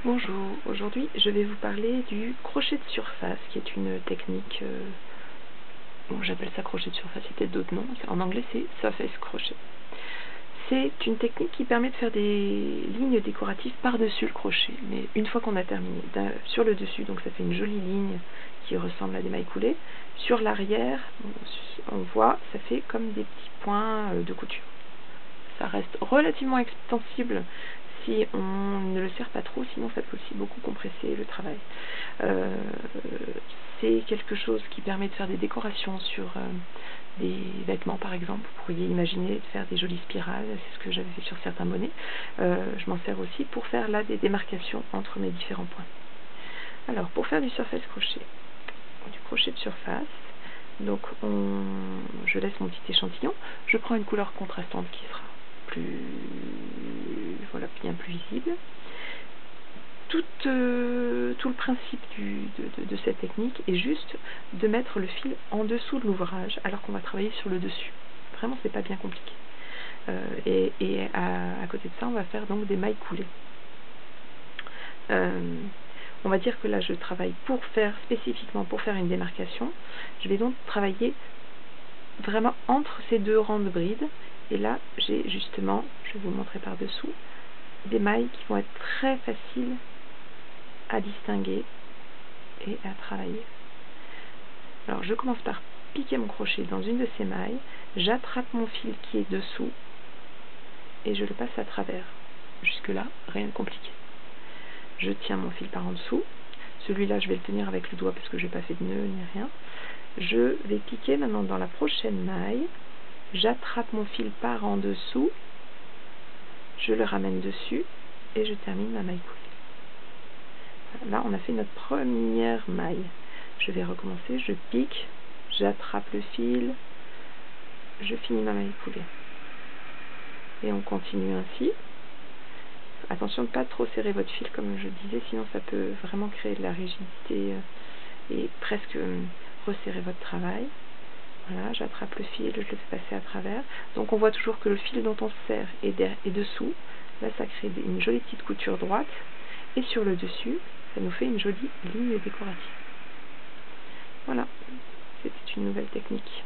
Bonjour, aujourd'hui je vais vous parler du crochet de surface qui est une technique, bon, j'appelle ça crochet de surface, il y a peut-être d'autres noms, en anglais c'est surface crochet. C'est une technique qui permet de faire des lignes décoratives par-dessus le crochet, mais une fois qu'on a terminé, sur le dessus, donc ça fait une jolie ligne qui ressemble à des mailles coulées, sur l'arrière, on voit, ça fait comme des petits points de couture. Ça reste relativement extensible si on ne le serre pas trop, sinon ça peut aussi beaucoup compresser le travail. C'est quelque chose qui permet de faire des décorations sur des vêtements par exemple. Vous pourriez imaginer de faire des jolies spirales, c'est ce que j'avais fait sur certains bonnets. Je m'en sers aussi pour faire là des démarcations entre mes différents points. Alors pour faire du surface crochet, du crochet de surface, donc je laisse mon petit échantillon, je prends une couleur contrastante qui sera bien plus visible. Tout le principe de cette technique est juste de mettre le fil en dessous de l'ouvrage alors qu'on va travailler sur le dessus. Vraiment, c'est pas bien compliqué. Et à côté de ça, on va faire donc des mailles coulées. On va dire que là, je travaille spécifiquement pour faire une démarcation. Je vais donc travailler vraiment entre ces deux rangs de brides. Et là, j'ai justement, je vais vous le montrer par dessous, des mailles qui vont être très faciles à distinguer et à travailler. Alors je commence par piquer mon crochet dans une de ces mailles, j'attrape mon fil qui est dessous et je le passe à travers. Jusque là, rien de compliqué. Je tiens mon fil par en dessous, celui-là je vais le tenir avec le doigt parce que je n'ai pas fait de nœud ni rien. Je vais piquer maintenant dans la prochaine maille, j'attrape mon fil par en dessous, je le ramène dessus et je termine ma maille coulée. Là, on a fait notre première maille. Je vais recommencer, je pique, j'attrape le fil, je finis ma maille coulée. Et on continue ainsi. Attention de ne pas trop serrer votre fil, comme je disais, sinon ça peut vraiment créer de la rigidité et presque resserrer votre travail. Voilà, j'attrape le fil, je le fais passer à travers. Donc on voit toujours que le fil dont on se sert est dessous. Là, ça crée une jolie petite couture droite. Et sur le dessus, ça nous fait une jolie ligne décorative. Voilà, c'était une nouvelle technique.